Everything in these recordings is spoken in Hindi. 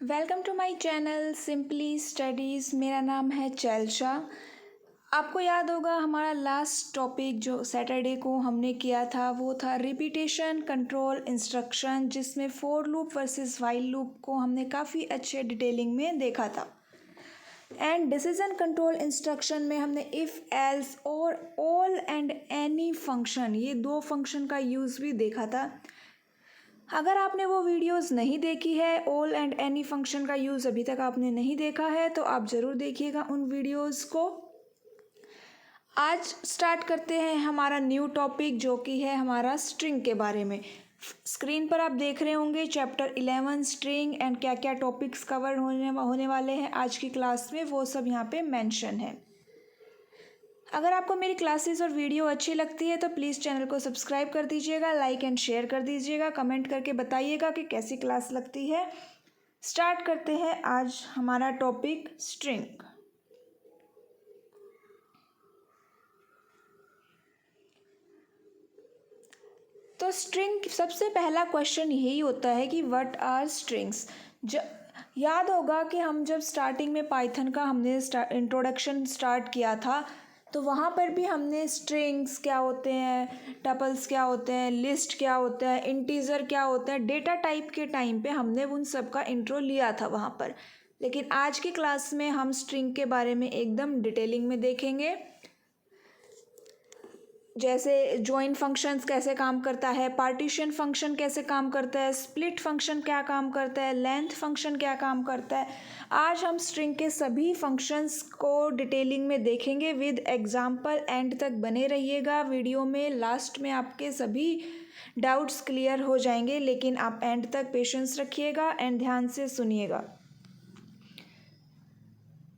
Welcome to my channel simply studies. मेरा नाम है चैलशा। आपको याद होगा हमारा लास्ट टॉपिक जो सैटरडे को हमने किया था वो था रिपीटेशन कंट्रोल इंस्ट्रक्शन, जिसमें for loop versus while loop को हमने काफ़ी अच्छे डिटेलिंग में देखा था। एंड डिसीजन कंट्रोल इंस्ट्रक्शन में हमने इफ़ एल्स और ऑल एंड एनी फंक्शन, ये दो फंक्शन का यूज़ भी देखा था। अगर आपने वो वीडियोस नहीं देखी है, ऑल एंड एनी फंक्शन का यूज़ अभी तक आपने नहीं देखा है, तो आप ज़रूर देखिएगा उन वीडियोस को। आज स्टार्ट करते हैं हमारा न्यू टॉपिक जो कि है हमारा स्ट्रिंग के बारे में। स्क्रीन पर आप देख रहे होंगे चैप्टर 11 स्ट्रिंग एंड क्या क्या टॉपिक्स कवर होने वाले हैं आज की क्लास में, वो सब यहाँ पे मेंशन है। अगर आपको मेरी क्लासेस और वीडियो अच्छी लगती है तो प्लीज़ चैनल को सब्सक्राइब कर दीजिएगा, लाइक एंड शेयर कर दीजिएगा, कमेंट करके बताइएगा कि कैसी क्लास लगती है। स्टार्ट करते हैं आज हमारा टॉपिक स्ट्रिंग। तो स्ट्रिंग सबसे पहला क्वेश्चन यही होता है कि व्हाट आर स्ट्रिंग्स। याद होगा कि हम जब स्टार्टिंग में पाइथन का हमने इंट्रोडक्शन स्टार्ट किया था तो वहाँ पर भी हमने स्ट्रिंग्स क्या होते हैं, टपल्स क्या होते हैं, लिस्ट क्या होता है, इंटीजर क्या होता है, डेटा टाइप के टाइम पे हमने उन सब का इंट्रो लिया था वहाँ पर। लेकिन आज की क्लास में हम स्ट्रिंग के बारे में एकदम डिटेलिंग में देखेंगे, जैसे जॉइन फंक्शंस कैसे काम करता है, पार्टीशन फंक्शन कैसे काम करता है, स्प्लिट फंक्शन क्या काम करता है, लेंथ फंक्शन क्या काम करता है। आज हम स्ट्रिंग के सभी फंक्शंस को डिटेलिंग में देखेंगे विद एग्जांपल। एंड तक बने रहिएगा वीडियो में, लास्ट में आपके सभी डाउट्स क्लियर हो जाएंगे, लेकिन आप एंड तक पेशेंस रखिएगा एंड ध्यान से सुनिएगा।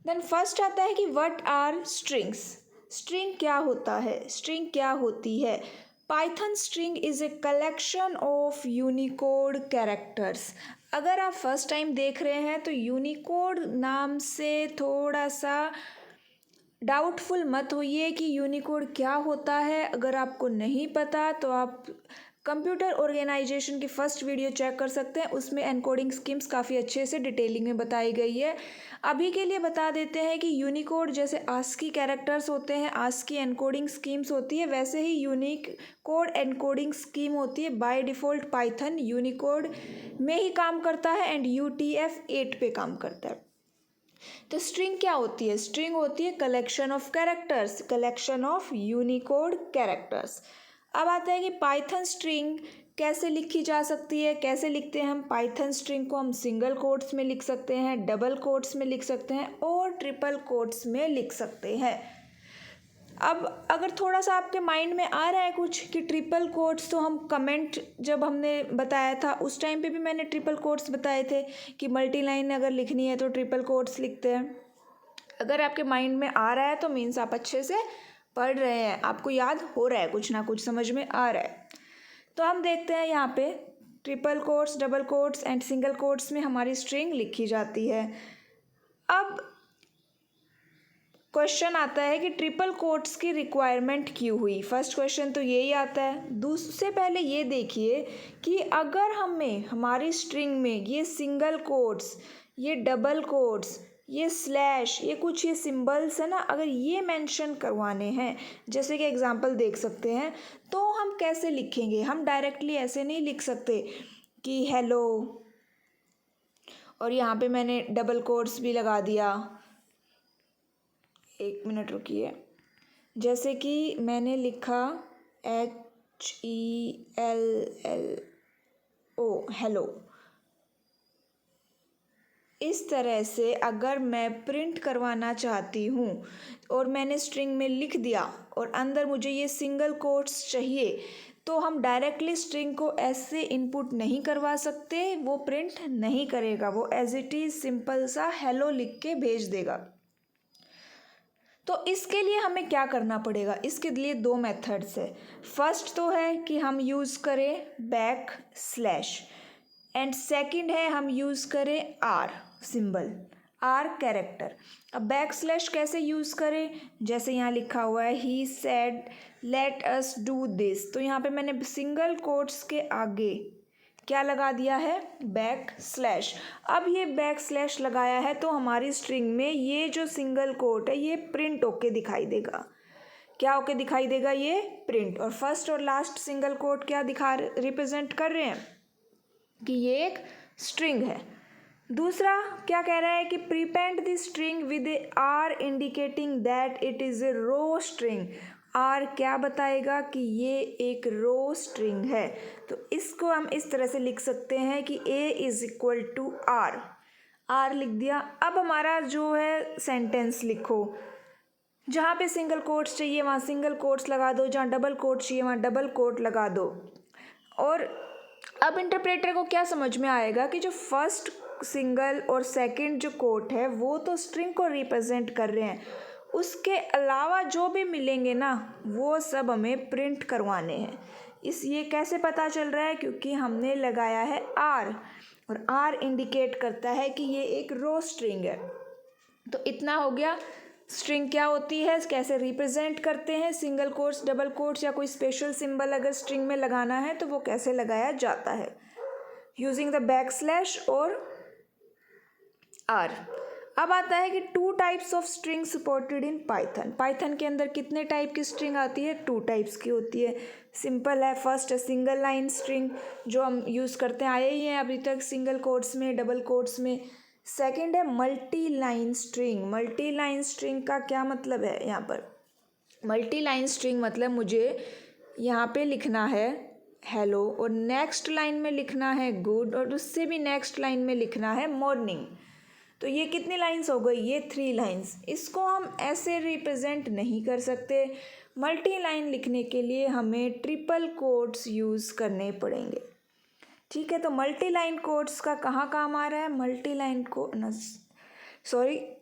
देन फर्स्ट आता है कि व्हाट आर स्ट्रिंग्स। स्ट्रिंग क्या होता है, स्ट्रिंग क्या होती है। Python string is a collection of Unicode characters. अगर आप फर्स्ट टाइम देख रहे हैं तो यूनिकोड नाम से थोड़ा सा डाउटफुल मत होइए कि यूनिकोड क्या होता है। अगर आपको नहीं पता तो आप कंप्यूटर ऑर्गेनाइजेशन की फर्स्ट वीडियो चेक कर सकते हैं, उसमें एनकोडिंग स्कीम्स काफ़ी अच्छे से डिटेलिंग में बताई गई है। अभी के लिए बता देते हैं कि यूनिकोड जैसे आस्की कैरेक्टर्स होते हैं, आस्की एनकोडिंग स्कीम्स होती है, वैसे ही यूनिक कोड एनकोडिंग स्कीम होती है। बाय डिफ़ॉल्ट पाइथन यूनिकोड में ही काम करता है एंड UTF-8 पे काम करता है। तो स्ट्रिंग क्या होती है, स्ट्रिंग होती है collection of characters, collection of Unicode characters. अब आता है कि पाइथन स्ट्रिंग कैसे लिखी जा सकती है, कैसे लिखते हैं हम पाइथन स्ट्रिंग को। हम सिंगल कोट्स में लिख सकते हैं, डबल कोट्स में लिख सकते हैं और ट्रिपल कोट्स में लिख सकते हैं। अब अगर थोड़ा सा आपके माइंड में आ रहा है कुछ कि ट्रिपल कोट्स, तो हम कमेंट जब हमने बताया था उस टाइम पे भी मैंने ट्रिपल कोट्स बताए थे कि मल्टी लाइन अगर लिखनी है तो ट्रिपल कोट्स लिखते हैं। अगर आपके माइंड में आ रहा है तो मीन्स आप अच्छे से पढ़ रहे हैं, आपको याद हो रहा है, कुछ ना कुछ समझ में आ रहा है। तो हम देखते हैं यहाँ पे triple quotes, double quotes and single quotes में हमारी स्ट्रिंग लिखी जाती है। अब क्वेश्चन आता है कि ट्रिपल कोट्स की रिक्वायरमेंट क्यों हुई। फर्स्ट क्वेश्चन तो यही आता है। दूसरे पहले ये देखिए कि अगर हमें हमारी स्ट्रिंग में ये सिंगल कोट्स, ये डबल कोट्स, ये स्लैश, ये कुछ ये सिंबल्स है ना, अगर ये मेंशन करवाने हैं, जैसे कि एग्जांपल देख सकते हैं, तो हम कैसे लिखेंगे। हम डायरेक्टली ऐसे नहीं लिख सकते कि हेलो और यहाँ पे मैंने डबल कोट्स भी लगा दिया। एक मिनट रुकिए, जैसे कि मैंने लिखा HELLO, हेलो। इस तरह से अगर मैं प्रिंट करवाना चाहती हूँ और मैंने स्ट्रिंग में लिख दिया और अंदर मुझे ये सिंगल कोट्स चाहिए, तो हम डायरेक्टली स्ट्रिंग को ऐसे इनपुट नहीं करवा सकते, वो प्रिंट नहीं करेगा, वो एज इट इज़ सिंपल सा हेलो लिख के भेज देगा। तो इसके लिए हमें क्या करना पड़ेगा, इसके लिए दो मेथड्स है। फर्स्ट तो है कि हम यूज़ करें बैक स्लैश एंड सेकंड है हम यूज़ करें आर सिंबल, आर कैरेक्टर। अब बैक स्लैश कैसे यूज़ करें, जैसे यहाँ लिखा हुआ है he said let us do this, तो यहाँ पे मैंने सिंगल कोट्स के आगे क्या लगा दिया है, बैक स्लैश। अब ये बैक स्लैश लगाया है तो हमारी स्ट्रिंग में ये जो सिंगल कोट है ये प्रिंट होके दिखाई देगा। क्या होके दिखाई देगा, ये प्रिंट। और फर्स्ट और लास्ट सिंगल कोट क्या रिप्रेजेंट कर रहे हैं कि ये एक स्ट्रिंग है। दूसरा क्या कह रहा है कि prepend the string with R indicating that it is a raw string. R क्या बताएगा कि ये एक रो स्ट्रिंग है। तो इसको हम इस तरह से लिख सकते हैं कि A is equal to R. R लिख दिया। अब हमारा जो है सेंटेंस लिखो, जहाँ पे सिंगल कोट्स चाहिए वहाँ सिंगल कोट्स लगा दो, जहाँ डबल कोट चाहिए वहाँ डबल कोट लगा दो। और अब इंटरप्रेटर को क्या समझ में आएगा कि जो फर्स्ट सिंगल और सेकंड जो कोट है वो तो स्ट्रिंग को रिप्रेजेंट कर रहे हैं, उसके अलावा जो भी मिलेंगे ना वो सब हमें प्रिंट करवाने हैं। ये कैसे पता चल रहा है, क्योंकि हमने लगाया है आर, और आर इंडिकेट करता है कि ये एक रो स्ट्रिंग है। तो इतना हो गया, स्ट्रिंग क्या होती है, कैसे रिप्रेजेंट करते हैं, सिंगल कोट्स डबल कोट्स या कोई स्पेशल सिंबल अगर स्ट्रिंग में लगाना है तो वो कैसे लगाया जाता है, यूजिंग द बैक स्लैश और आर। अब आता है कि 2 types of string supported in Python. Python के अंदर कितने टाइप की स्ट्रिंग आती है, 2 टाइप्स की होती है। सिंपल है, फर्स्ट है सिंगल लाइन स्ट्रिंग जो हम यूज़ करते हैं, आए ही हैं अभी तक सिंगल कोट्स में डबल कोट्स में। सेकंड है multi line string. Multi line string का क्या मतलब है, यहाँ पर मल्टी लाइन स्ट्रिंग मतलब मुझे यहाँ पे लिखना है हेलो और नेक्स्ट लाइन में लिखना है गुड और उससे भी नेक्स्ट लाइन में लिखना है मॉर्निंग। तो ये कितनी लाइंस हो गई, ये 3 लाइंस। इसको हम ऐसे रिप्रेजेंट नहीं कर सकते। मल्टी लाइन लिखने के लिए हमें ट्रिपल कोट्स यूज़ करने पड़ेंगे। ठीक है, तो मल्टी लाइन कोट्स का कहाँ काम आ रहा है,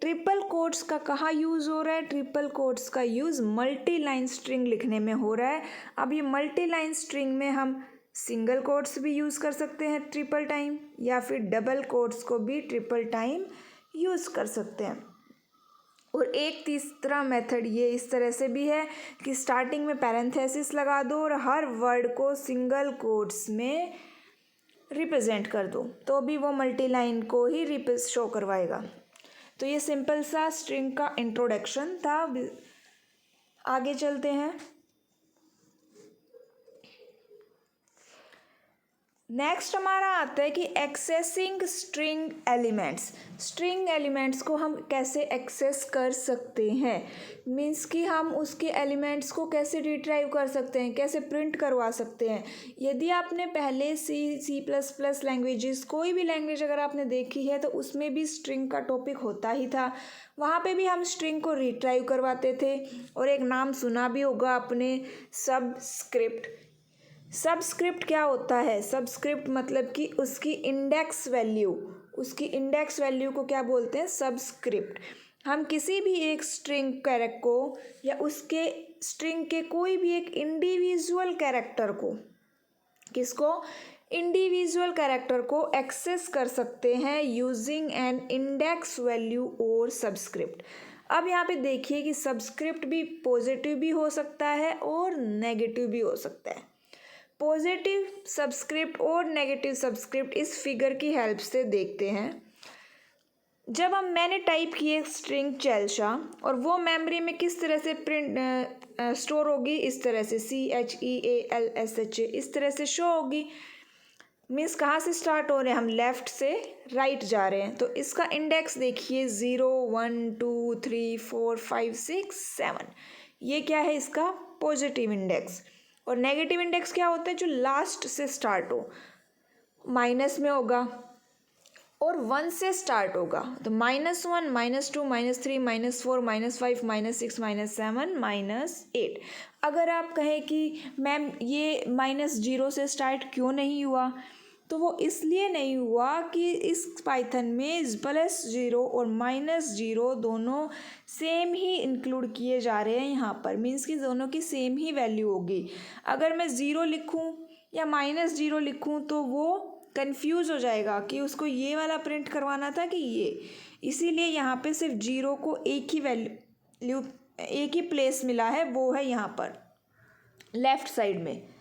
ट्रिपल कोट्स का कहाँ यूज़ हो रहा है, ट्रिपल कोट्स का यूज़ मल्टी लाइन स्ट्रिंग लिखने में हो रहा है। अब ये मल्टी लाइन स्ट्रिंग में हम सिंगल कोट्स भी यूज़ कर सकते हैं ट्रिपल टाइम, या फिर डबल कोट्स को भी ट्रिपल टाइम यूज़ कर सकते हैं। और एक तीसरा मेथड ये इस तरह से भी है कि स्टार्टिंग में पैरेंथेसिस लगा दो और हर वर्ड को सिंगल कोट्स में रिप्रेजेंट कर दो, तो भी वो मल्टी लाइन को ही शो करवाएगा। तो ये सिंपल सा स्ट्रिंग का इंट्रोडक्शन था। आगे चलते हैं। नेक्स्ट हमारा आता है कि accessing string elements. String elements को हम कैसे एक्सेस कर सकते हैं, मीन्स कि हम उसके एलिमेंट्स को कैसे रिट्राइव कर सकते हैं, कैसे प्रिंट करवा सकते हैं। यदि आपने पहले C++ लैंग्वेजेस, कोई भी लैंग्वेज अगर आपने देखी है तो उसमें भी स्ट्रिंग का टॉपिक होता ही था। वहाँ पे भी हम स्ट्रिंग को रिट्राइव करवाते थे। और एक नाम सुना भी होगा आपने, सबस्क्रिप्ट। सबस्क्रिप्ट क्या होता है, सबस्क्रिप्ट मतलब कि उसकी इंडेक्स वैल्यू को क्या बोलते हैं, सबस्क्रिप्ट। हम किसी भी एक स्ट्रिंग कैरेक्टर को या उसके स्ट्रिंग के कोई भी एक इंडिविजुअल कैरेक्टर को, इंडिविजुअल कैरेक्टर को एक्सेस कर सकते हैं यूजिंग एन इंडेक्स वैल्यू और सबस्क्रिप्ट। अब यहाँ पे देखिए कि सबस्क्रिप्ट भी पॉजिटिव भी हो सकता है और नेगेटिव भी हो सकता है। पॉजिटिव सबस्क्रिप्ट और नेगेटिव सबस्क्रिप्ट इस फिगर की हेल्प से देखते हैं। जब मैंने टाइप की एक स्ट्रिंग चेल्शा और वो मेमोरी में किस तरह से प्रिंट स्टोर होगी, इस तरह से CHEALSHA इस तरह से शो होगी। मीन्स कहाँ से स्टार्ट हो रहे हैं, हम लेफ़्ट से राइट जा रहे हैं। तो इसका इंडेक्स देखिए 0 1 2 3 4 5 6 7, ये क्या है, इसका पॉजिटिव इंडेक्स। और नेगेटिव इंडेक्स क्या होता है, जो लास्ट से स्टार्ट हो, माइनस में होगा और 1 से स्टार्ट होगा। तो -1 -2 -3 -4 -5 -6 -7 -8। अगर आप कहें कि मैम ये -0 से स्टार्ट क्यों नहीं हुआ, तो वो इसलिए नहीं हुआ कि इस पाइथन में +0 और -0 दोनों सेम ही इंक्लूड किए जा रहे हैं यहाँ पर। मीन्स कि दोनों की सेम ही वैल्यू होगी। अगर मैं 0 लिखूँ या -0 लिखूँ तो वो कंफ्यूज हो जाएगा कि उसको ये वाला प्रिंट करवाना था कि ये, इसीलिए यहाँ पे सिर्फ 0 को एक ही वैल्यू, एक ही प्लेस मिला है, वो है यहाँ पर लेफ़्ट साइड में।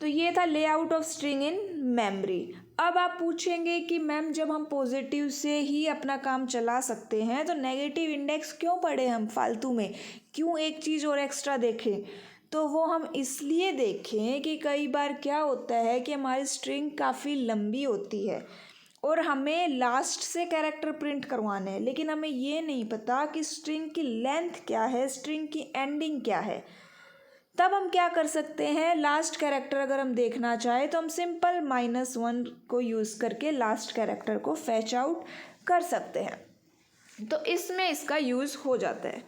तो तो ये था layout of string in memory. अब आप पूछेंगे कि मैम जब हम पॉजिटिव से ही अपना काम चला सकते हैं तो नेगेटिव इंडेक्स क्यों पढ़े हम फालतू में, क्यों एक चीज़ और एक्स्ट्रा देखें? तो वो हम इसलिए देखें कि कई बार क्या होता है कि हमारी स्ट्रिंग काफ़ी लंबी होती है और हमें लास्ट से कैरेक्टर प्रिंट करवाने हैं, लेकिन हमें ये नहीं पता कि स्ट्रिंग की लेंथ क्या है, स्ट्रिंग की एंडिंग क्या है। तब हम क्या कर सकते हैं, लास्ट कैरेक्टर अगर हम देखना चाहें तो हम सिंपल -1 को यूज़ करके लास्ट कैरेक्टर को फैच आउट कर सकते हैं। तो इसमें इसका यूज़ हो जाता है।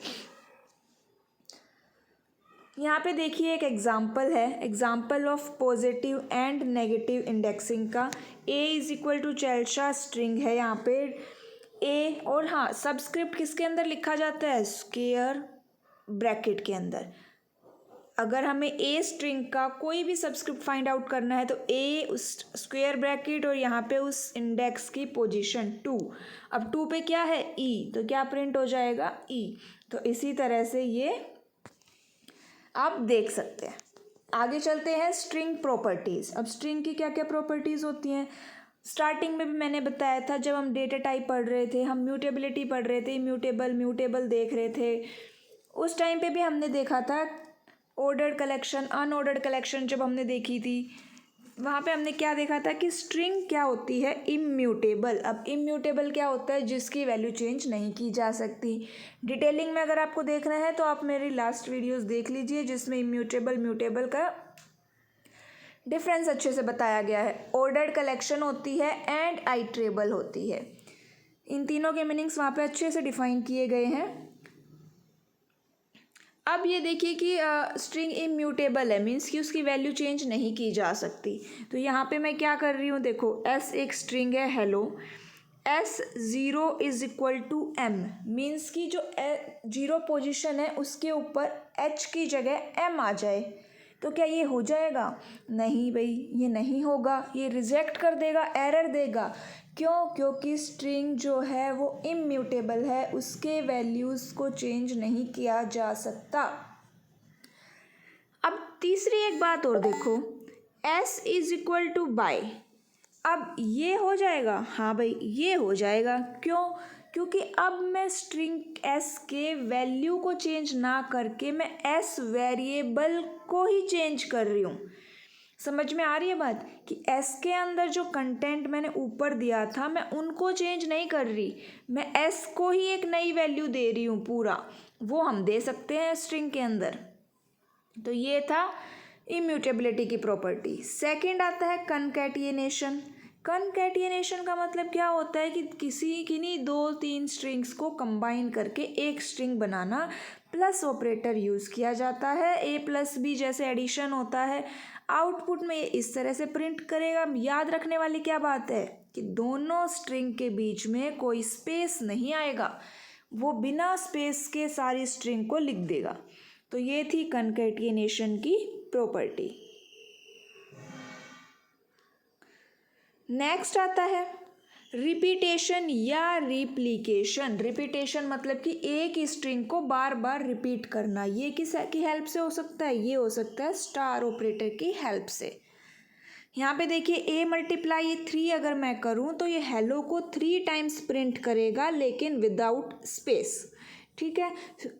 यहाँ पे देखिए एक एग्जाम्पल है, example of positive and negative indexing का। ए इज इक्वल टू चेल्शा स्ट्रिंग है यहाँ पे ए, और हाँ सबस्क्रिप्ट किसके अंदर लिखा जाता है, स्क्वायर ब्रैकेट के अंदर। अगर हमें ए स्ट्रिंग का कोई भी सबस्क्रिप्ट फाइंड आउट करना है तो ए उस स्क्वायर ब्रैकेट और यहाँ पे उस इंडेक्स की पोजीशन 2। अब 2 पे क्या है, ई, तो क्या प्रिंट हो जाएगा, ई। तो इसी तरह से ये आप देख सकते हैं। आगे चलते हैं स्ट्रिंग प्रॉपर्टीज़। अब स्ट्रिंग की क्या क्या प्रॉपर्टीज़ होती हैं, स्टार्टिंग में भी मैंने बताया था जब हम डेटा टाइप पढ़ रहे थे, हम म्यूटेबिलिटी पढ़ रहे थे, इम्यूटेबल म्यूटेबल देख रहे थे, उस टाइम पे भी हमने देखा था ऑर्डर्ड कलेक्शन अनऑर्डर्ड कलेक्शन। जब हमने देखी थी वहाँ पे हमने क्या देखा था कि स्ट्रिंग क्या होती है, इम्यूटेबल। अब इम्यूटेबल क्या होता है, जिसकी वैल्यू चेंज नहीं की जा सकती। डिटेलिंग में अगर आपको देखना है तो आप मेरी लास्ट वीडियोस देख लीजिए जिसमें इम्यूटेबल म्यूटेबल का डिफरेंस अच्छे से बताया गया है। ऑर्डर्ड कलेक्शन होती है एंड आइट्रेबल होती है, इन तीनों के मीनिंग्स वहाँ पे अच्छे से डिफाइन किए गए हैं। अब ये देखिए कि स्ट्रिंग इम्यूटेबल है, मीन्स कि उसकी वैल्यू चेंज नहीं की जा सकती। तो यहाँ पे मैं क्या कर रही हूँ, देखो एस एक स्ट्रिंग है hello, S 0 is equal to M, means कि जो 0 पोजिशन है उसके ऊपर एच की जगह एम आ जाए। तो क्या ये हो जाएगा, नहीं भाई ये नहीं होगा, ये रिजेक्ट कर देगा, एरर देगा। क्यों, क्योंकि स्ट्रिंग जो है वो इम्यूटेबल है, उसके वैल्यूज़ को चेंज नहीं किया जा सकता। अब तीसरी एक बात और देखो, S is equal to bye. अब ये हो जाएगा, हाँ भाई ये हो जाएगा। क्यों, क्योंकि अब मैं स्ट्रिंग एस के वैल्यू को चेंज ना करके मैं एस वेरिएबल को ही चेंज कर रही हूँ। समझ में आ रही है बात, कि एस के अंदर जो कंटेंट मैंने ऊपर दिया था मैं उनको चेंज नहीं कर रही, मैं एस को ही एक नई वैल्यू दे रही हूँ पूरा, वो हम दे सकते हैं स्ट्रिंग के अंदर। तो ये था इम्यूटेबिलिटी की प्रॉपर्टी। सेकंड आता है कनकैटिनेशन। कनकैटिनेशन का मतलब क्या होता है कि किन्हीं 2-3 स्ट्रिंग्स को कंबाइन करके एक स्ट्रिंग बनाना, प्लस ऑपरेटर यूज़ किया जाता है, ए प्लस बी जैसे एडिशन होता है। आउटपुट में ये इस तरह से प्रिंट करेगा। याद रखने वाली क्या बात है कि दोनों स्ट्रिंग के बीच में कोई स्पेस नहीं आएगा, वो बिना स्पेस के सारी स्ट्रिंग को लिख देगा। तो ये थी कनकैटिनेशन की प्रॉपर्टी। नेक्स्ट आता है रिपीटेशन या रिप्लिकेशन। रिपीटेशन मतलब कि एक ही स्ट्रिंग को बार बार रिपीट करना। ये किसकी हेल्प से हो सकता है, ये हो सकता है स्टार ऑपरेटर की हेल्प से। यहाँ पे देखिए a मल्टीप्लाई 3 अगर मैं करूँ तो ये हेलो को 3 टाइम्स प्रिंट करेगा, लेकिन विदाउट स्पेस। ठीक है,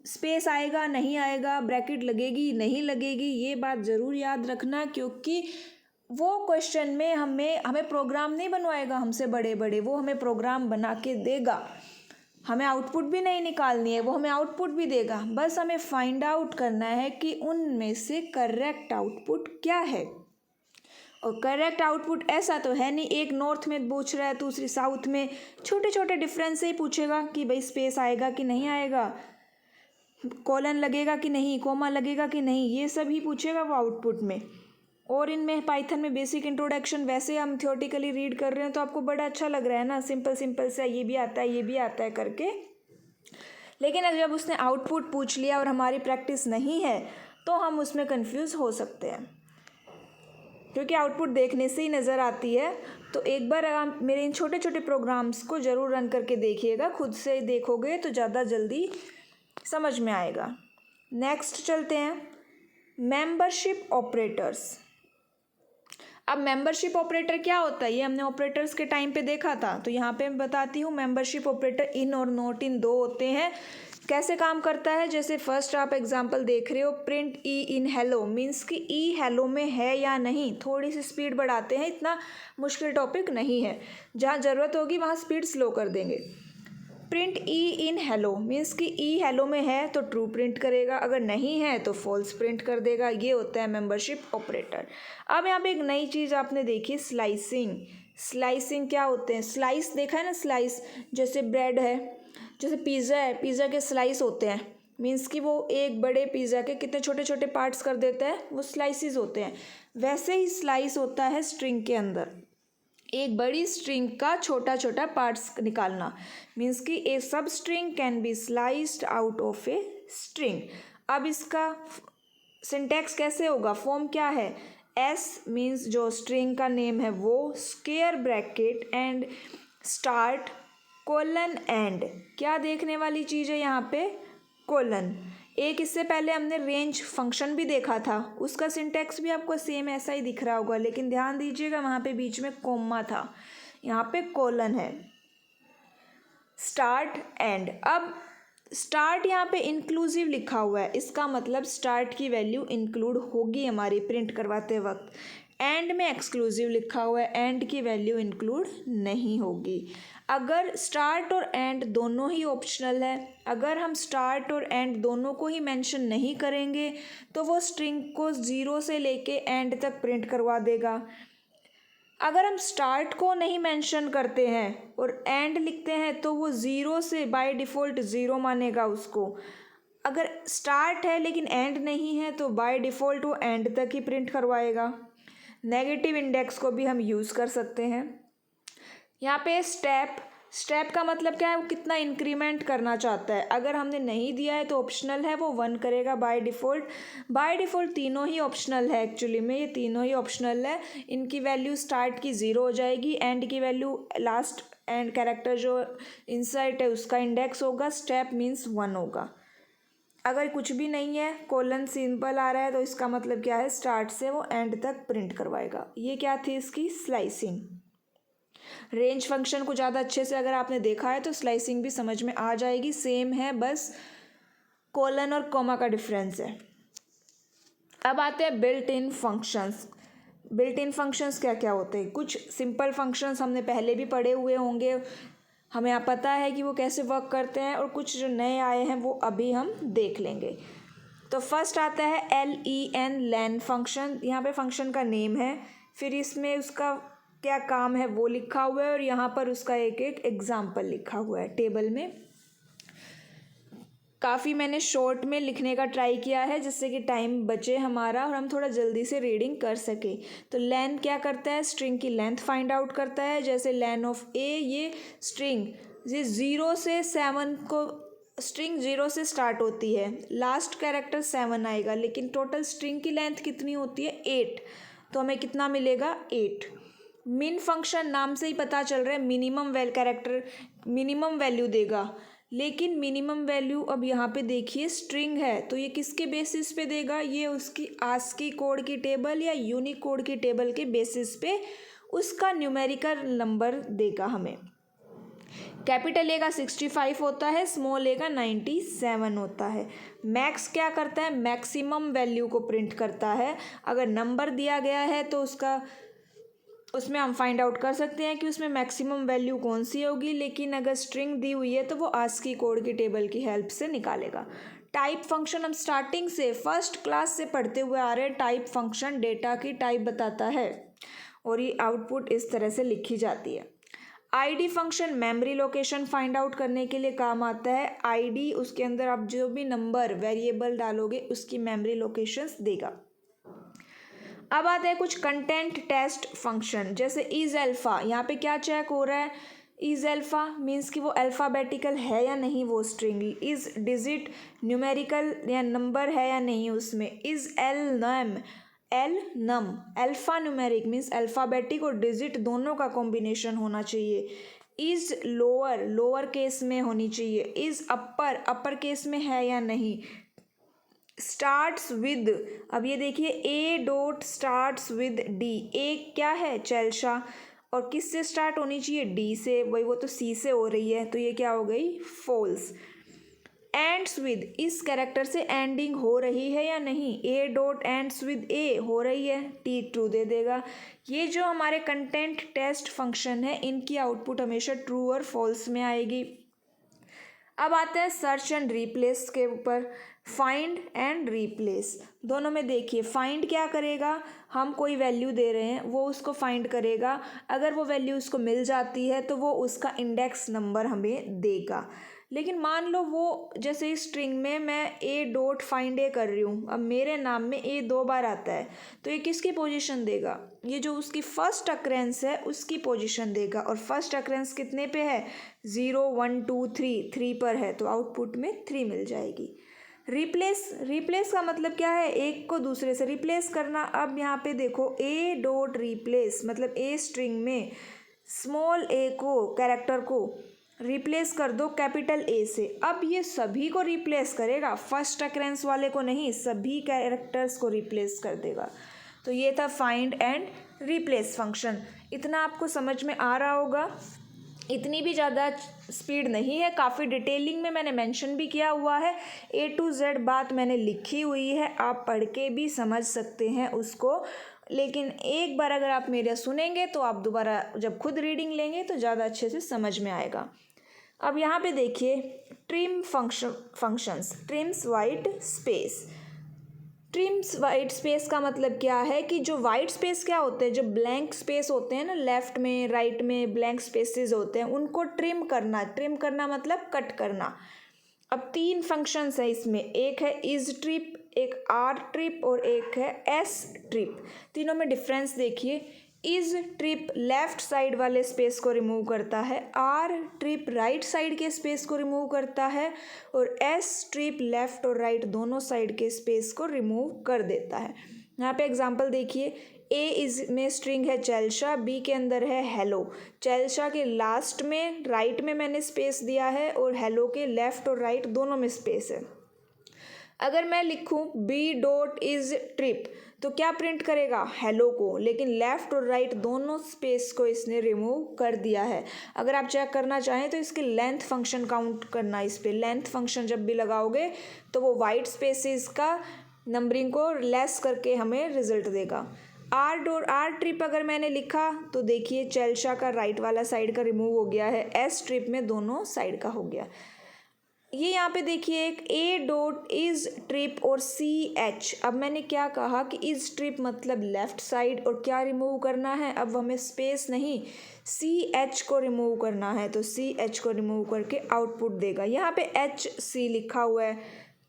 स्पेस आएगा नहीं आएगा, ब्रैकेट लगेगी नहीं लगेगी, ये बात ज़रूर याद रखना, क्योंकि वो क्वेश्चन में हमें प्रोग्राम नहीं बनवाएगा हमसे बड़े बड़े, वो हमें प्रोग्राम बना के देगा। हमें आउटपुट भी नहीं निकालनी है, वो हमें आउटपुट भी देगा, बस हमें फाइंड आउट करना है कि उनमें से करेक्ट आउटपुट क्या है। और करेक्ट आउटपुट ऐसा तो है नहीं, एक नॉर्थ में पूछ रहा है दूसरी साउथ में, छोटे छोटे डिफरेंस से ही पूछेगा कि भाई स्पेस आएगा कि नहीं आएगा, कॉलन लगेगा कि नहीं, कोमा लगेगा कि नहीं, ये सब ही पूछेगा वो आउटपुट में। और इनमें पाइथन में बेसिक इंट्रोडक्शन वैसे हम थियोरेटिकली रीड कर रहे हैं तो आपको बड़ा अच्छा लग रहा है ना, सिंपल सिंपल सा ये भी आता है ये भी आता है करके। लेकिन जब उसने आउटपुट पूछ लिया और हमारी प्रैक्टिस नहीं है तो हम उसमें कंफ्यूज हो सकते हैं, क्योंकि आउटपुट देखने से ही नज़र आती है। तो एक बार आप मेरे इन छोटे छोटे प्रोग्राम्स को ज़रूर रन करके देखिएगा, खुद से देखोगे तो ज़्यादा जल्दी समझ में आएगा। नेक्स्ट चलते हैं मेंबरशिप ऑपरेटर्स। अब मेंबरशिप ऑपरेटर क्या होता है, ये हमने ऑपरेटर्स के टाइम पे देखा था, तो यहाँ पे मैं बताती हूँ। मेंबरशिप ऑपरेटर इन और नॉट इन दो होते हैं। कैसे काम करता है, जैसे फर्स्ट आप एग्जांपल देख रहे हो, print E in hello, means कि ई हेलो में है या नहीं। थोड़ी सी स्पीड बढ़ाते हैं, इतना मुश्किल टॉपिक नहीं है, जहाँ ज़रूरत होगी वहाँ स्पीड स्लो कर देंगे। Print E in hello means कि ई हेलो में है तो ट्रू प्रिंट करेगा, अगर नहीं है तो फॉल्स प्रिंट कर देगा। ये होता है मेंबरशिप ऑपरेटर। अब यहाँ पे एक नई चीज़ आपने देखी, स्लाइसिंग। स्लाइसिंग क्या होते हैं, स्लाइस देखा है ना, स्लाइस जैसे ब्रेड है, जैसे पिज़्ज़ा है, पिज़्ज़ा के स्लाइस होते हैं, मीन्स कि वो एक बड़े पिज़्ज़ा के कितने छोटे छोटे पार्ट्स कर देता है, वो स्लाइसिस होते हैं। वैसे ही स्लाइस होता है स्ट्रिंग के अंदर, एक बड़ी स्ट्रिंग का छोटा छोटा पार्ट्स निकालना, मीन्स कि a substring can be sliced out of a string. अब इसका सिंटैक्स कैसे होगा, फॉर्म क्या है, एस मीन्स जो स्ट्रिंग का नेम है वो, square bracket and start colon end. क्या देखने वाली चीज़ है यहाँ पे, कोलन। एक इससे पहले हमने रेंज फंक्शन भी देखा था, उसका सिंटैक्स भी आपको सेम ऐसा ही दिख रहा होगा, लेकिन ध्यान दीजिएगा वहाँ पे बीच में कोमा था, यहाँ पे कोलन है। स्टार्ट एंड, अब स्टार्ट यहाँ पे इंक्लूसिव लिखा हुआ है, इसका मतलब स्टार्ट की वैल्यू इंक्लूड होगी हमारी प्रिंट करवाते वक्त। एंड में एक्सक्लूसिव लिखा हुआ है, एंड की वैल्यू इंक्लूड नहीं होगी। अगर स्टार्ट और एंड दोनों ही ऑप्शनल है, अगर हम स्टार्ट और एंड दोनों को ही मेंशन नहीं करेंगे तो वो स्ट्रिंग को ज़ीरो से लेके एंड तक प्रिंट करवा देगा। अगर हम स्टार्ट को नहीं मेंशन करते हैं और एंड लिखते हैं तो वो ज़ीरो से बाय डिफ़ॉल्ट ज़ीरो मानेगा उसको। अगर स्टार्ट है लेकिन एंड नहीं है तो बाय डिफ़ॉल्ट वो एंड तक ही प्रिंट करवाएगा। नेगेटिव इंडेक्स को भी हम यूज़ कर सकते हैं। यहाँ पे स्टेप, स्टेप का मतलब क्या है, वो कितना इंक्रीमेंट करना चाहता है। अगर हमने नहीं दिया है तो ऑप्शनल है, वो 1 करेगा बाय डिफ़ॉल्ट। बाय डिफ़ॉल्ट तीनों ही ऑप्शनल है, एक्चुअली में ये तीनों ही ऑप्शनल है। इनकी वैल्यू स्टार्ट की 0 हो जाएगी, एंड की वैल्यू लास्ट एंड कैरेक्टर जो इंसर्ट है उसका इंडेक्स होगा, स्टेप मीन्स 1 होगा। अगर कुछ भी नहीं है, कोलन सिंपल आ रहा है, तो इसका मतलब क्या है, स्टार्ट से वो एंड तक प्रिंट करवाएगा। ये क्या थी इसकी स्लाइसिंग। रेंज फंक्शन को ज़्यादा अच्छे से अगर आपने देखा है तो स्लाइसिंग भी समझ में आ जाएगी, सेम है, बस कोलन और कॉमा का डिफरेंस है। अब आते हैं built in functions. Built in functions क्या क्या होते हैं, कुछ सिंपल फंक्शंस हमने पहले भी पढ़े हुए होंगे, हमें आप पता है कि वो कैसे वर्क करते हैं, और कुछ जो नए आए हैं वो अभी हम देख लेंगे। तो फर्स्ट आता है LEN लैन फंक्शन। यहाँ पे फंक्शन का नेम है, फिर इसमें उसका क्या काम है वो लिखा हुआ है, और यहाँ पर उसका एक एक एग्जाम्पल लिखा हुआ है टेबल में। काफ़ी मैंने शॉर्ट में लिखने का ट्राई किया है जिससे कि टाइम बचे हमारा और हम थोड़ा जल्दी से रीडिंग कर सके। तो लेन क्या करता है, स्ट्रिंग की लेंथ फाइंड आउट करता है। जैसे लेन ऑफ ए, ये स्ट्रिंग ये 0 से 7 को, स्ट्रिंग 0 से स्टार्ट होती है, लास्ट कैरेक्टर 7 आएगा, लेकिन टोटल स्ट्रिंग की लेंथ कितनी होती है 8, तो हमें कितना मिलेगा 8। मिन फंक्शन नाम से ही पता चल रहा है मिनिमम कैरेक्टर मिनिमम वैल्यू देगा, लेकिन मिनिमम वैल्यू अब यहाँ पे देखिए स्ट्रिंग है तो ये किसके बेसिस पे देगा, ये उसकी आस्की कोड की टेबल या यूनिकोड की टेबल के बेसिस पे उसका न्यूमेरिकल नंबर देगा हमें। कैपिटल ए का 65 होता है, स्मॉल ए का 97 होता है। मैक्स क्या करता है, मैक्सिमम वैल्यू को प्रिंट करता है। अगर नंबर दिया गया है तो उसमें हम फाइंड आउट कर सकते हैं कि उसमें मैक्सिमम वैल्यू कौन सी होगी, लेकिन अगर स्ट्रिंग दी हुई है तो वो आस्की कोड की टेबल की हेल्प से निकालेगा। टाइप फंक्शन हम स्टार्टिंग से फर्स्ट क्लास से पढ़ते हुए आ रहे हैं। टाइप फंक्शन डेटा की टाइप बताता है और ये आउटपुट इस तरह से लिखी जाती है। ID function memory location find out करने के लिए काम आता है। आईडी उसके अंदर आप जो भी नंबर वेरिएबल डालोगे उसकी मेमोरी लोकेशंस देगा। अब आते हैं कुछ कंटेंट टेस्ट फंक्शन, जैसे इज अल्फ़ा। यहाँ पे क्या चेक हो रहा है, इज अल्फ़ा मीन्स कि वो अल्फ़ाबेटिकल है या नहीं वो स्ट्रिंग, इज डिजिट न्यूमेरिकल या नंबर है या नहीं उसमें, is al num alpha numeric means alphabetic और डिजिट दोनों का कॉम्बिनेशन होना चाहिए। इज लोअर केस में होनी चाहिए। इज अपर केस में है या नहीं, स्टार्ट्स विद, अब ये देखिए A dot starts with D, A क्या है चेल्शा, और किस से स्टार्ट होनी चाहिए डी से, वही वो तो सी से हो रही है, तो ये क्या हो गई फॉल्स। एंड्स विद, इस कैरेक्टर से एंडिंग हो रही है या नहीं, ए डॉट एंड्स विद ए हो रही है, टी ट्रू दे देगा। ये जो हमारे कंटेंट टेस्ट फंक्शन है इनकी आउटपुट हमेशा ट्रू और फॉल्स में आएगी। अब आते हैं सर्च एंड रिप्लेस के ऊपर। फाइंड एंड रिप्लेस दोनों में देखिए, फाइंड क्या करेगा, हम कोई वैल्यू दे रहे हैं वो उसको फाइंड करेगा, अगर वो वैल्यू उसको मिल जाती है तो वो उसका इंडेक्स नंबर हमें देगा। लेकिन मान लो वो जैसे इस स्ट्रिंग में मैं ए डॉट फाइंड ए कर रही हूँ, अब मेरे नाम में ए 2 बार आता है, तो ये किसकी पोजीशन देगा, ये जो उसकी फर्स्ट अक्रेंस है उसकी पोजीशन देगा, और फर्स्ट अक्रेंस कितने पे है 0 1 2 3, 3 पर है, तो आउटपुट में 3 मिल जाएगी। रिप्लेस, रिप्लेस का मतलब क्या है, एक को दूसरे से रिप्लेस करना। अब यहाँ पे देखो ए डॉट रिप्लेस मतलब ए स्ट्रिंग में स्मॉल ए को, कैरेक्टर को रिप्लेस कर दो कैपिटल ए से। अब ये सभी को रिप्लेस करेगा, फर्स्ट अक्रेंस वाले को नहीं, सभी कैरेक्टर्स को रिप्लेस कर देगा। तो ये था फाइंड एंड रिप्लेस फंक्शन। इतना आपको समझ में आ रहा होगा, इतनी भी ज़्यादा स्पीड नहीं है, काफ़ी डिटेलिंग में मैंने मेंशन भी किया हुआ है, ए टू जेड बात मैंने लिखी हुई है, आप पढ़ के भी समझ सकते हैं उसको। लेकिन एक बार अगर आप मेरा सुनेंगे तो आप दोबारा जब खुद रीडिंग लेंगे तो ज़्यादा अच्छे से समझ में आएगा। अब यहाँ पे देखिए trim functions, TRIMS white space. TRIMS white space का मतलब क्या है कि जो वाइट स्पेस क्या होते हैं, जो ब्लैंक स्पेस होते हैं ना, लेफ्ट में राइट में ब्लैंक स्पेसेस होते हैं, उनको ट्रिम करना। ट्रिम करना मतलब कट करना। अब 3 फंक्शंस है इसमें, एक है इज ट्रिप, एक आर ट्रिप और एक है एस ट्रिप। तीनों में डिफरेंस देखिए, इज ट्रिप लेफ्ट साइड वाले स्पेस को रिमूव करता है, आर ट्रिप राइट साइड के स्पेस को रिमूव करता है, और एस ट्रिप लेफ्ट और राइट दोनों साइड के स्पेस को रिमूव कर देता है। यहाँ पे एग्जांपल देखिए, ए इज में स्ट्रिंग है चेल्शा, बी के अंदर है हेलो। चेल्शा के लास्ट में राइट में मैंने स्पेस दिया है और हेलो के लेफ्ट और राइट दोनों में स्पेस है। अगर मैं लिखूं बी डॉट इज ट्रिप तो क्या प्रिंट करेगा, हेलो को, लेकिन लेफ्ट और राइट दोनों स्पेस को इसने रिमूव कर दिया है। अगर आप चेक करना चाहें तो इसकी लेंथ फंक्शन काउंट करना, इस पर लेंथ फंक्शन जब भी लगाओगे तो वो वाइट स्पेसिस का नंबरिंग को लेस करके हमें रिजल्ट देगा। आर ट्रिप अगर मैंने लिखा तो देखिए चेल्शा का राइट वाला साइड का रिमूव हो गया है, एस ट्रिप में दोनों साइड का हो गया। ये यहाँ पे देखिए एक ए डॉट इज ट्रिप और सी एच। अब मैंने क्या कहा कि इज ट्रिप मतलब लेफ्ट साइड, और क्या रिमूव करना है, अब हमें स्पेस नहीं सी एच को रिमूव करना है, तो सी एच को रिमूव करके आउटपुट देगा। यहाँ पे एच सी लिखा हुआ है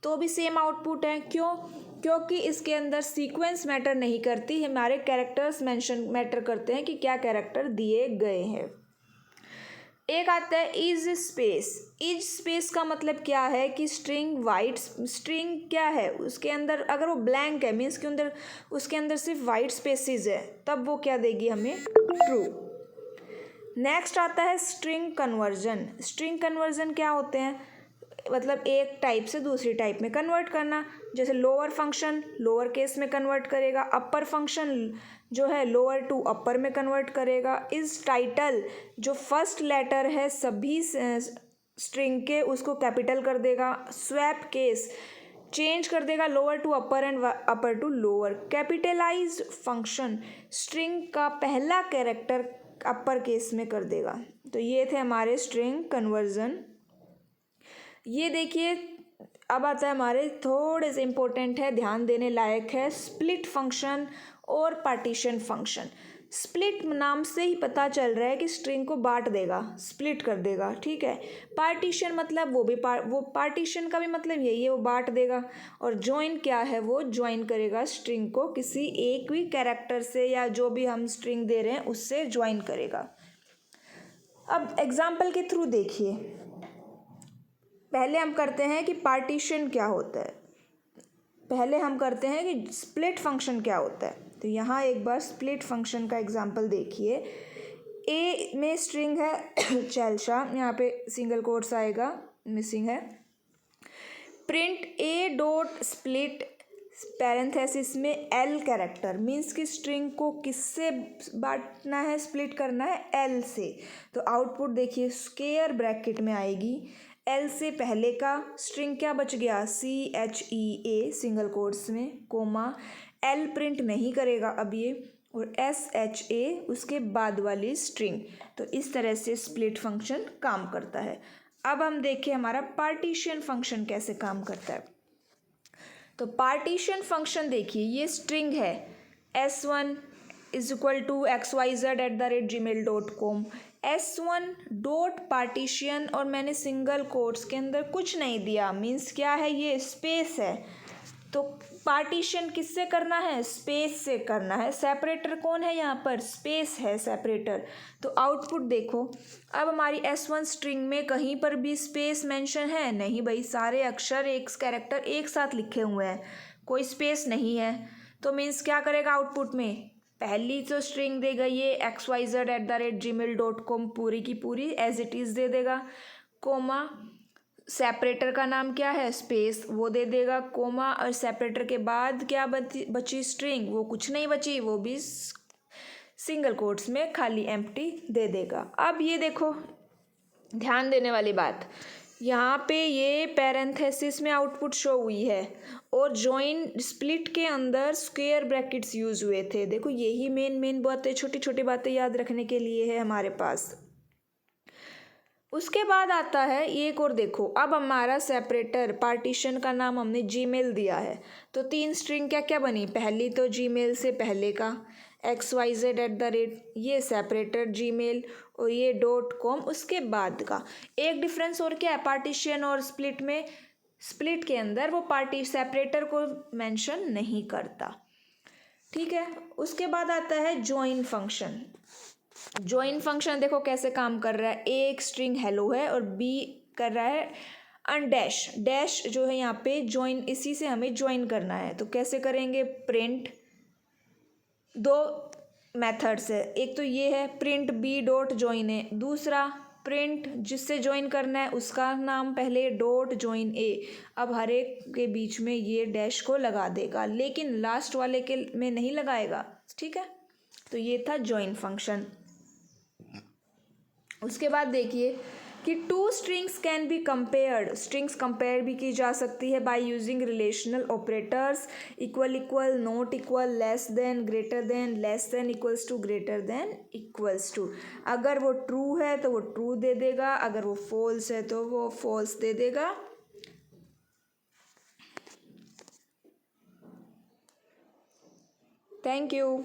तो भी सेम आउटपुट है, क्यों, क्योंकि इसके अंदर सीक्वेंस मैटर नहीं करती, हमारे कैरेक्टर्स मेंशन मैटर करते हैं कि क्या कैरेक्टर दिए गए हैं। एक आता है इज स्पेस। इज स्पेस का मतलब क्या है कि स्ट्रिंग वाइट स्ट्रिंग क्या है, उसके अंदर अगर वो ब्लैंक है मीन्स के अंदर उसके अंदर सिर्फ वाइट स्पेसिस है, तब वो क्या देगी हमें, ट्रू। नेक्स्ट आता है स्ट्रिंग कन्वर्जन। स्ट्रिंग कन्वर्जन क्या होते हैं, मतलब एक टाइप से दूसरी टाइप में कन्वर्ट करना। जैसे लोअर फंक्शन लोअर केस में कन्वर्ट करेगा, अपर फंक्शन जो है लोअर टू अपर में कन्वर्ट करेगा। इस टाइटल जो फर्स्ट लेटर है सभी स्ट्रिंग के उसको कैपिटल कर देगा। स्वैप केस चेंज कर देगा lower to upper and upper to lower. Capitalize function string का पहला कैरेक्टर अपर केस में कर देगा। तो ये थे हमारे स्ट्रिंग कन्वर्जन। ये देखिए अब आता है हमारे थोड़े से इम्पोर्टेंट है, ध्यान देने लायक है, स्प्लिट फंक्शन और पार्टीशन फंक्शन। स्प्लिट नाम से ही पता चल रहा है कि स्ट्रिंग को बांट देगा, स्प्लिट कर देगा, ठीक है। पार्टीशन मतलब वो पार्टीशन का भी मतलब यही है, वो बांट देगा। और ज्वाइन क्या है, वो ज्वाइन करेगा स्ट्रिंग को किसी एक भी कैरेक्टर से या जो भी हम स्ट्रिंग दे रहे हैं उससे ज्वाइन करेगा। अब एग्जाम्पल के थ्रू देखिए, पहले हम करते हैं कि पार्टीशन क्या होता है, पहले हम करते हैं कि स्प्लिट फंक्शन क्या होता है। तो यहाँ एक बार स्प्लिट फंक्शन का एग्जांपल देखिए। ए में स्ट्रिंग है चेल्शा, यहाँ पे सिंगल कोट्स आएगा, मिसिंग है। प्रिंट ए डॉट स्प्लिट पैरेंथेसिस में एल कैरेक्टर, मीन्स कि स्ट्रिंग को किससे बांटना है, स्प्लिट करना है, एल से। तो आउटपुट देखिए स्क्वायर ब्रैकेट में आएगी, एल से पहले का स्ट्रिंग क्या बच गया, CHEA सिंगल कोट्स में, कोमा, एल प्रिंट नहीं करेगा अब ये, और SHA उसके बाद वाली स्ट्रिंग। तो इस तरह से स्प्लिट फंक्शन काम करता है। अब हम देखें हमारा पार्टीशन फंक्शन कैसे काम करता है। तो पार्टीशन फंक्शन देखिए, ये स्ट्रिंग है S1 is equal to xyz@gmail.com, S1 dot partition, और मैंने सिंगल कोट्स के अंदर कुछ नहीं दिया, मीन्स क्या है, ये स्पेस है। तो पार्टीशन किससे करना है, स्पेस से करना है। सेपरेटर कौन है यहाँ पर, स्पेस है सेपरेटर। तो आउटपुट देखो, अब हमारी S1 स्ट्रिंग में कहीं पर भी स्पेस मेंशन है नहीं भाई, सारे अक्षर एक कैरेक्टर एक साथ लिखे हुए हैं, कोई स्पेस नहीं है। तो मीन्स क्या करेगा आउटपुट में, पहली जो स्ट्रिंग देगा ये xyz@gmail.com पूरी की पूरी एज इट इज़ दे देगा, कोमा, सेपरेटर का नाम क्या है, स्पेस, वो दे देगा, कोमा, और सेपरेटर के बाद क्या बची स्ट्रिंग, वो कुछ नहीं बची, वो भी सिंगल कोट्स में खाली एम्प्टी दे देगा। अब ये देखो ध्यान देने वाली बात, यहाँ पे ये पैरेंथेसिस में आउटपुट शो हुई है, और जॉइन स्प्लिट के अंदर स्क्वायर ब्रैकेट्स यूज हुए थे। देखो यही मेन बातें, छोटी छोटी बातें याद रखने के लिए है हमारे पास। उसके बाद आता है एक और, देखो अब हमारा सेपरेटर पार्टीशन का नाम हमने जीमेल दिया है, तो 3 स्ट्रिंग क्या क्या बनी, पहली तो जीमेल से पहले का xyz@, ये सेपरेटर जीमेल, और ये .com उसके बाद का। एक डिफरेंस और क्या है पार्टीशन और स्प्लिट में, स्प्लिट के अंदर वो पार्टी सेपरेटर को मेंशन नहीं करता, ठीक है। उसके बाद आता है जॉइन फंक्शन। जॉइन फंक्शन देखो कैसे काम कर रहा है, एक स्ट्रिंग हेलो है और बी कर रहा है अनडैश, डैश जो है यहाँ पे जॉइन, इसी से हमें जॉइन करना है। तो कैसे करेंगे, प्रिंट, दो मेथड्स है, एक तो ये है print B dot join A, दूसरा प्रिंट जिससे जॉइन करना है उसका नाम पहले डॉट जॉइन ए। अब हर एक के बीच में ये डैश को लगा देगा, लेकिन लास्ट वाले के में नहीं लगाएगा, ठीक है। तो ये था जॉइन फंक्शन। उसके बाद देखिए कि 2 strings can be compared, strings compare भी की जा सकती है by using relational operators, equal equal, not equal, less than, greater than, less than equals to, greater than equals to. अगर वो ट्रू है तो वो ट्रू दे देगा, अगर वो फॉल्स है तो वो फॉल्स दे देगा। Thank you.